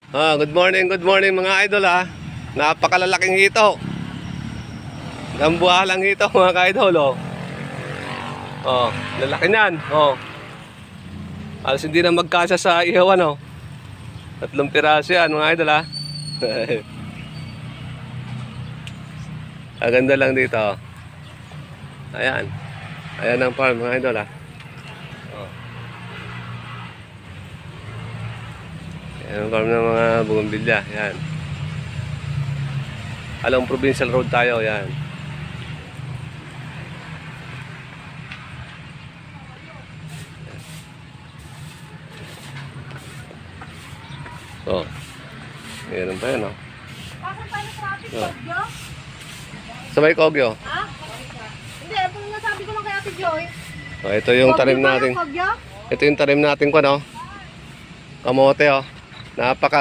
Good morning mga idol ha. Napakalalaking hito. Gambuhalang hito mga idol oh. Oh, lalaki niyan. Oh. Alas hindi na magkasya sa ihawan oh. 3 piraso yan mga idol ha. Ganda lang dito. Oh. Ayan. Ayan ang farm mga idol ha. Oh. Ayan ang farm ng mga bugumbilya. Ayan. Along Provincial Road tayo. Ayan. Oh. Meron pa yan oh. Oh. Sabay Kogyo. Ha? Hindi, ito yung nasabi ko lang kay Ate Joy. Oh, ito yung tanim natin. Ito yung tanim natin ko no. Kamote oh. Napaka